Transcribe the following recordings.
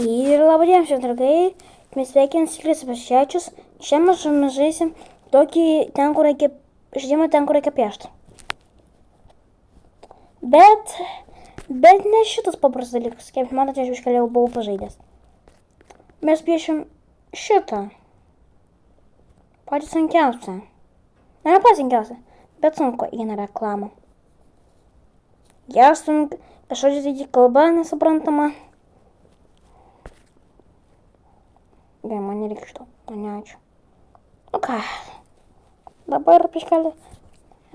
Ir labai jiems, draugai, mes sveikinam Silvijos Paščiačius. Šiandien mes žaisim tokį ten, kur reikia, žaidimą ten, kur reikia piešti. Bet ne šitas paprastas dalykas, kaip matote, aš iškeliau buvau pažaidęs. Mes piešim šitą. Patį sunkiausią. Ne pats sunkiausią, bet sunku eina reklama. Jas sunku, kažkodžiai taigi kalba nesuprantama. Gerai, man nereikia šito. Ne, ačiū. Nu ką, dabar prieškelį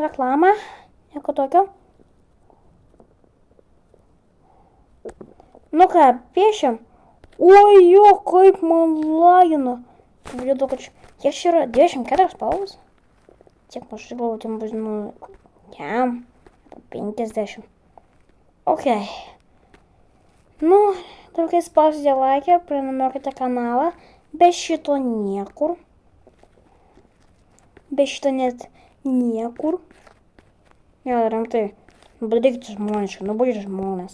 reklamą, nieko tokio. Nu ką, piešiam. Oi, jo, kaip man lagina. Žiūrėjau, kad kiek čia yra 24 spalvos. Tiek aš galvoju, tai bus, jam 50. Ok. Nu, draugai, spauskite laikę, prenumeruokite kanalą. Be šito niekur. Be šito net niekur. Jo, rimtai. Badykite žmoniškai, nubūdžiate žmonės.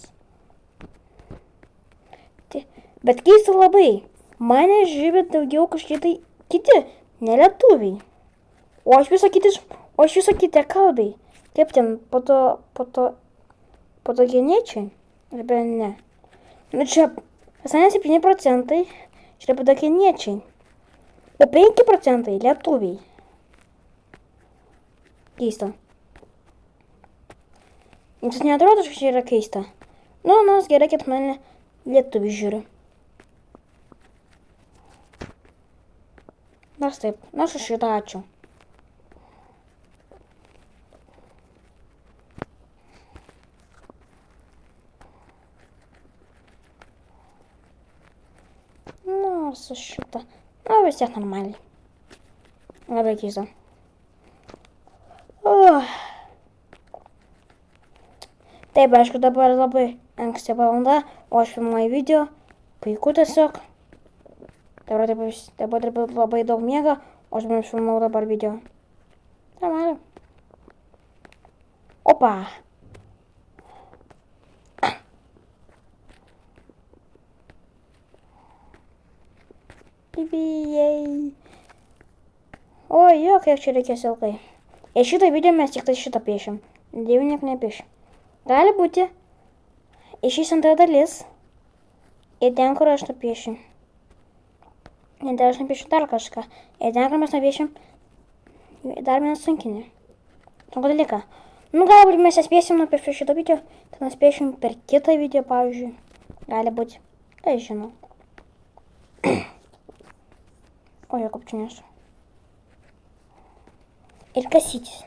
Bet keista labai. Mane žiūrė daugiau kažkiek tai kiti, nelietuviai. O aš viso kiti kalbai. Kaip ten, fotogeniečiai? Arba ne. Nu čia, visai 7%. Čia yra padakiniečiai. O 5% lietuviai. Keista. Jums neatrodo, kad čia yra keista? Nu, nors gerai, kaip mane lietuviai žiūri. Nors taip, nors aš šitą ačiū. Nors aš šitą. Nu, vis tiek normaliai. Labai keista. Taip, aišku, dabar labai anksti valanda, o aš filmuoju video. Puiku tiesiog. Dabar labai daug miega, o aš man filmuoju dabar video. Normaliai. Opa. Pipijai. Oi, jo, kiek čia reikės ilgai. Ir šitą video mes tik tai šitą piešim. Dievu nieko nepiešim. Gali būti išeis antra dalis. Ir ten, kur aš nupiešim. Ir ten aš nupiešim dar kažką. Ir ten, kur mes nupiešim dar vieną sunkinį. Sunku dalyką. Nu, galbūt mes atspėsim nupiešti šitą video. Ten atspėsim per kitą video, pavyzdžiui. Gali būti. Tai žinau. O, jo, kaip čia nesu. Ir kasytis.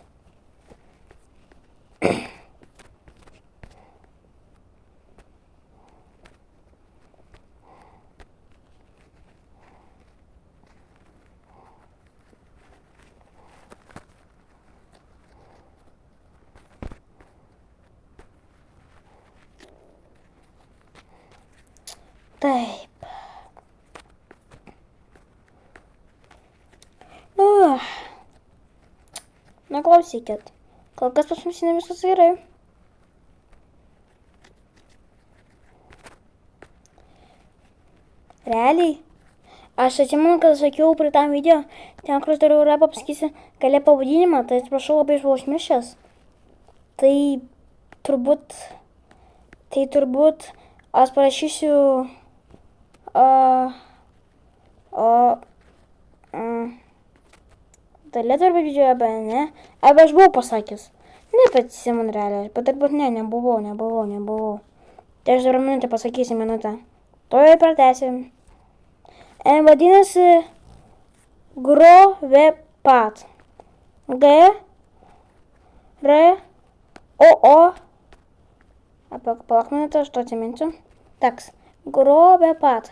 Taip. Na, klausykit. Kol kas pas mus ne viskas gerai. Realiai. Aš atsimenu, kad sakiau prie tam video, ten, kur aš dariau rapą, pasakysi galia pavadinimą, tai atsiprašau, labai buvau užmiršęs. Tai turbūt aš parašysiu dalia arba video, arba ne. Arba aš buvau pasakęs. Nepasimenu realiai, bet turbūt nebuvau. Tai aš dar minutę pasakysiu minutę. Tuoj pratęsim. Vadinasi grovepat. G, R, O. Palauk minutę, aš to atsiminsiu. Taks. Grovepat.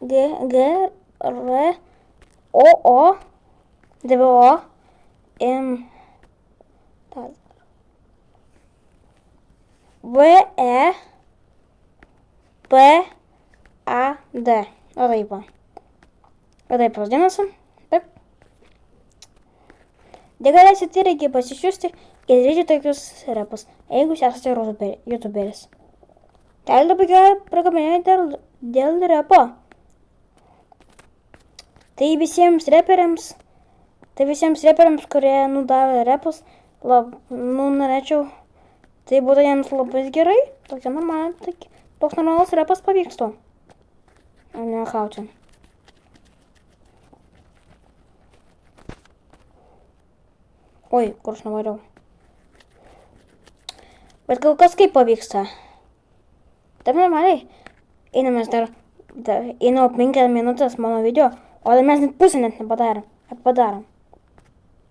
G, R, O. DVO. VE. PAD. O taip. O taip, vadinasi. Taip. Tai galėsite irgi pasisiųsti ir daryti tokius repus, jeigu jūs esate youtuberis. Galite puikiai programėlę dėl repo. Tai visiems reperiams, kurie davė repus, norėčiau, tai būtų jiems labai gerai, toks normalus repas pavyksta. O ne kauti. Oi, kur aš nuvariau. Bet kol kas kaip pavyksta. Taip normaliai. Einame einau 5 minutės mano video, o mes net pusę nepadarom.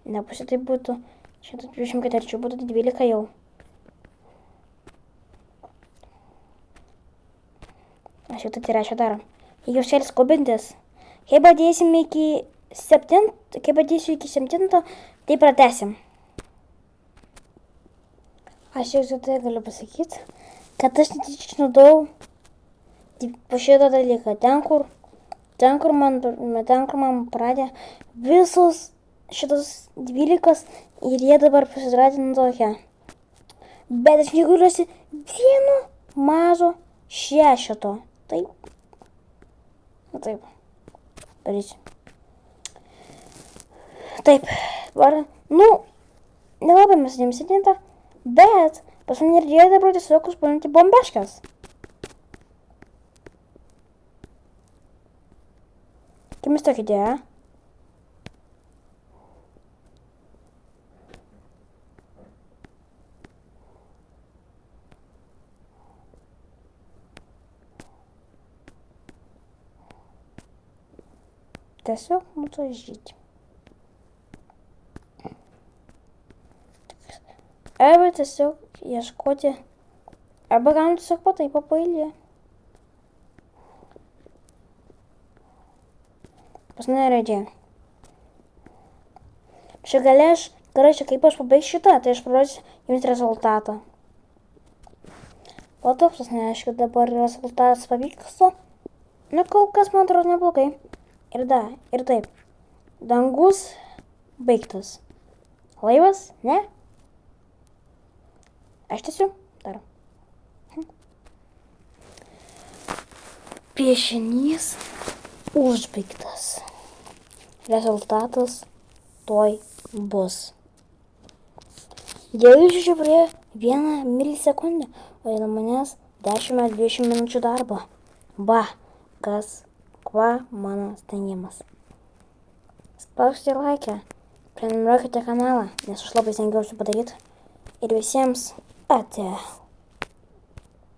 Ne pusė tai būtų, 124 būtų 12 jau. Aš jau tai reiškia darom. Jeigu šėl skubintis, kai padėsim iki 7, tai pratęsim. Aš jau tai galiu pasakyti, kad aš neišnaudau šitą dalyką. Ten, kur man pradė visus šitos 12 ir jie dabar pasiradė tokia. Bet aš negaliu rasti vieno mažo 6. Taip. Taip. Darysiu. Taip. Nelabai mes jiems įdinta, bet pas mane ir jie dabar tiesiog užpalinti bombeškas. Kaip mes tokia idėja? Tiesiog nudažyti. Arba tiesiog ieškoti. Arba galim tiesiog papailį. Pasinaradė. Čia kaip aš pabaigsiu šitą, tai aš parodysiu jums rezultatą. Po to, neaišku, dabar rezultatas pavyksta. Kol kas man atrodo neblogai. Ir taip. Dangus baigtas. Laivas, ne? Aš tiesiog darau. Piešinys užbaigtas. Rezultatas toj bus. Jau išžiūrėjo 1 milisekundę, o nuo manęs 10-20 minučių darbo. Kuo mano stengiamas. Spauskite laikę, prenumeruokite kanalą, nes aš labai stengiausi padaryti. Ir visiems ate.